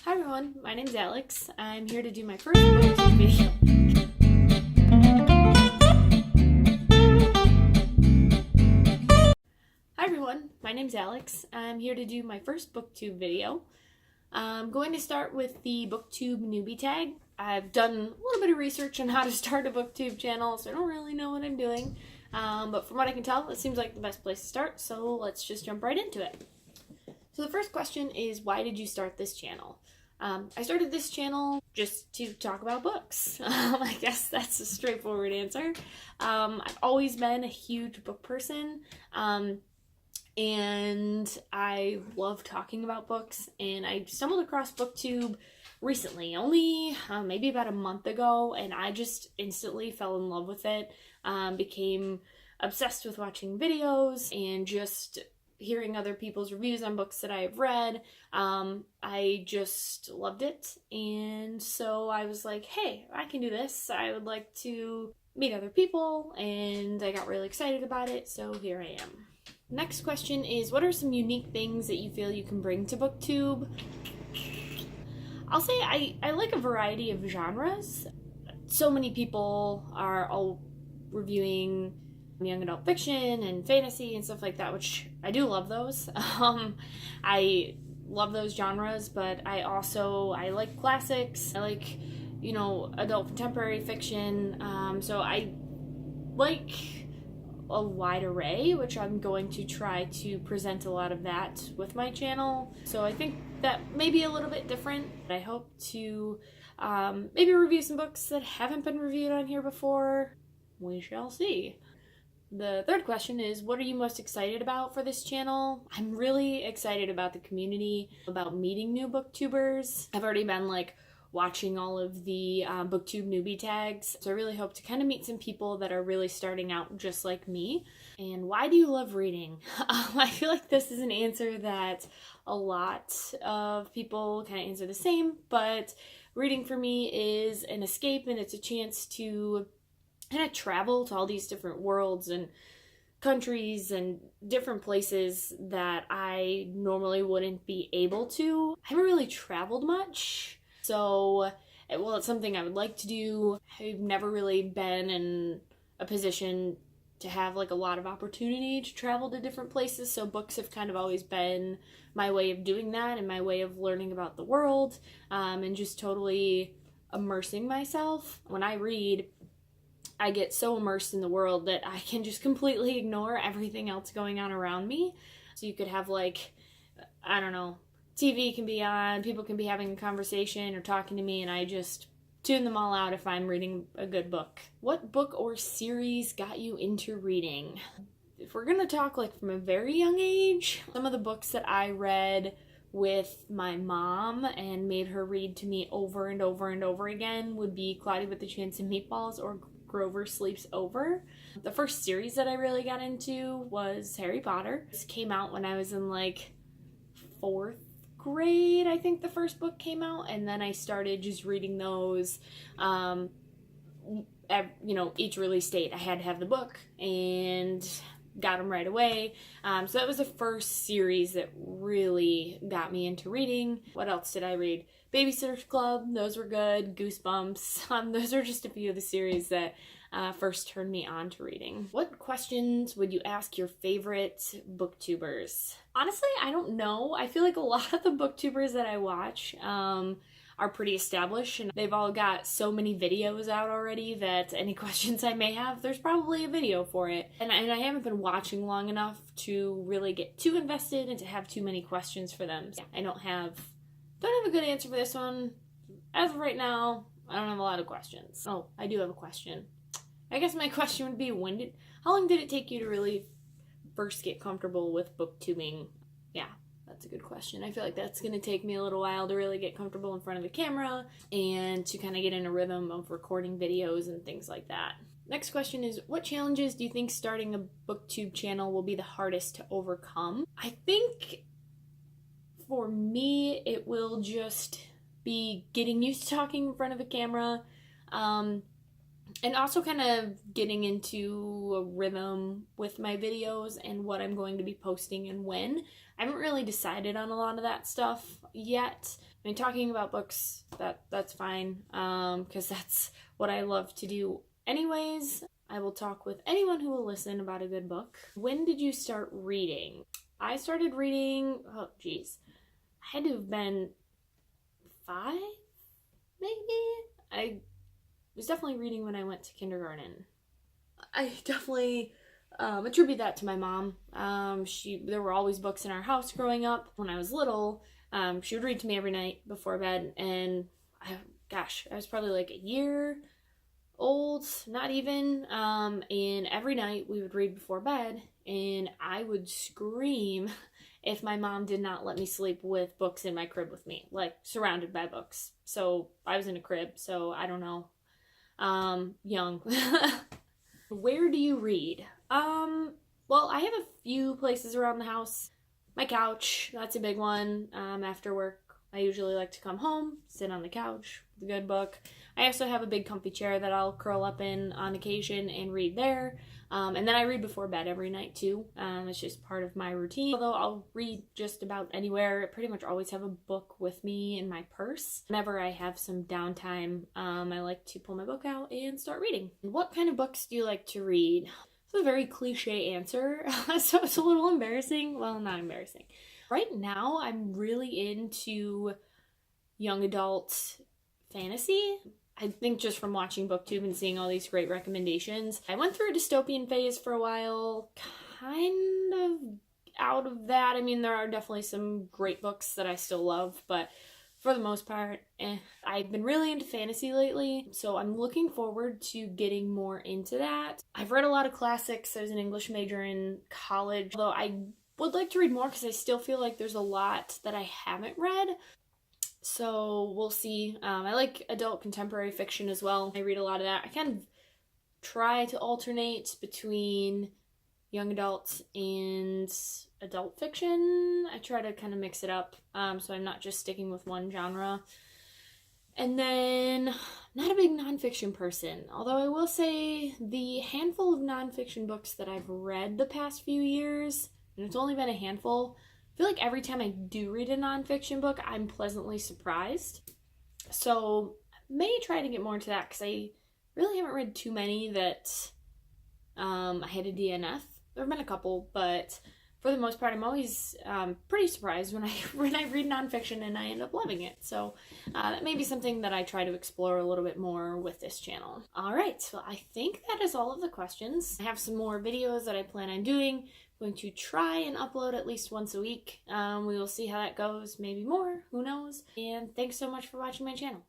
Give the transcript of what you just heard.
Hi everyone, my name's Alex. I'm here to do my first booktube video. Hi everyone, my name's Alex. I'm here to do my first booktube video. I'm going to start with the Booktube Newbie Tag. I've done a little bit of research on how to start a booktube channel, so I don't really know what I'm doing. But from what I can tell, it seems like the best place to start, so let's just jump right into it. So the first question is, why did you start this channel? I started this channel just to talk about books. I guess that's a straightforward answer. I've always been a huge book person, and I love talking about books, and I stumbled across Booktube recently, only maybe about a month ago, and I just instantly fell in love with it, became obsessed with watching videos and just hearing other people's reviews on books that I have read. I just loved it, and so I was like, hey, I can do this. I would like to meet other people, and I got really excited about it, so here I am. Next question is, what are some unique things that you feel you can bring to Booktube? I'll say I like a variety of genres. So many people are all reviewing young adult fiction and fantasy and stuff like that, which I do love those. I love those genres, but I like classics. I like, adult contemporary fiction. So I like a wide array, which I'm going to try to present a lot of that with my channel. So I think that may be a little bit different. I hope to maybe review some books that haven't been reviewed on here before. We shall see. The third question is, what are you most excited about for this channel? I'm really excited about the community, about meeting new booktubers. I've already been watching all of the Booktube Newbie Tags, so I really hope to kind of meet some people that are really starting out just like me. And why do you love reading? I feel like this is an answer that a lot of people kind of answer the same, but reading for me is an escape, and it's a chance to kind of travel to all these different worlds and countries and different places that I normally wouldn't be able to. I haven't really traveled much, so it's something I would like to do. I've never really been in a position to have a lot of opportunity to travel to different places, so books have kind of always been my way of doing that and my way of learning about the world, and just totally immersing myself. When I read, I get so immersed in the world that I can just completely ignore everything else going on around me. So you could have I don't know, TV can be on, people can be having a conversation or talking to me, and I just tune them all out if I'm reading a good book. What book or series got you into reading? If we're gonna talk from a very young age, some of the books that I read with my mom and made her read to me over and over and over again would be Cloudy with a Chance of Meatballs or Grover Sleeps Over. The first series that I really got into was Harry Potter. This came out when I was in 4th grade, I think the first book came out, and then I started just reading those. Each release date I had to have the book, and got them right away. So that was the first series that really got me into reading. What else did I read? Babysitter's Club, those were good. Goosebumps, those are just a few of the series that first turned me on to reading. What questions would you ask your favorite booktubers? Honestly, I don't know. I feel like a lot of the booktubers that I watch are pretty established, and they've all got so many videos out already that any questions I may have, there's probably a video for it. And I haven't been watching long enough to really get too invested and to have too many questions for them. So I don't have a good answer for this one. As of right now, I don't have a lot of questions. Oh, I do have a question. I guess my question would be, how long did it take you to really first get comfortable with booktubing? Yeah, that's a good question. I feel like that's going to take me a little while to really get comfortable in front of the camera and to kind of get in a rhythm of recording videos and things like that. Next question is, what challenges do you think starting a booktube channel will be the hardest to overcome? I think for me, it will just be getting used to talking in front of a camera, and also kind of getting into a rhythm with my videos and what I'm going to be posting and when. I haven't really decided on a lot of that stuff yet, I mean, talking about books, that's fine, because that's what I love to do anyways. I will talk with anyone who will listen about a good book. When did you start reading? I started reading, oh geez, I had to have been 5, maybe? I was definitely reading when I went to kindergarten. I definitely attribute that to my mom. There were always books in our house growing up. When I was little, she would read to me every night before bed, and I was probably like a year old, not even, and every night we would read before bed, and I would scream if my mom did not let me sleep with books in my crib with me, like surrounded by books. So I was in a crib, so I don't know, young. Where do you read? Well, I have a few places around the house. My couch, that's a big one. After work, I usually like to come home, sit on the couch with a good book. I also have a big comfy chair that I'll curl up in on occasion and read there. And then I read before bed every night too. It's just part of my routine. Although I'll read just about anywhere. I pretty much always have a book with me in my purse. Whenever I have some downtime, I like to pull my book out and start reading. What kind of books do you like to read? It's a very cliche answer, so it's a little embarrassing. Well, not embarrassing. Right now, I'm really into young adult fantasy. I think just from watching Booktube and seeing all these great recommendations. I went through a dystopian phase for a while, kind of out of that. I mean, there are definitely some great books that I still love, but for the most part, I've been really into fantasy lately, so I'm looking forward to getting more into that. I've read a lot of classics. I was an English major in college, although I would like to read more because I still feel like there's a lot that I haven't read. So we'll see. I like adult contemporary fiction as well. I read a lot of that. I kind of try to alternate between young adults and adult fiction. I try to kind of mix it up, so I'm not just sticking with one genre. And then, not a big nonfiction person, although I will say the handful of nonfiction books that I've read the past few years, and it's only been a handful, I feel like every time I do read a nonfiction book, I'm pleasantly surprised. So I may try to get more into that, because I really haven't read too many that I had a DNF. There have been a couple, but for the most part, I'm always pretty surprised when I read nonfiction and I end up loving it. So that may be something that I try to explore a little bit more with this channel. All right, so I think that is all of the questions. I have some more videos that I plan on doing. I'm going to try and upload at least once a week. We will see how that goes, maybe more, who knows. And thanks so much for watching my channel.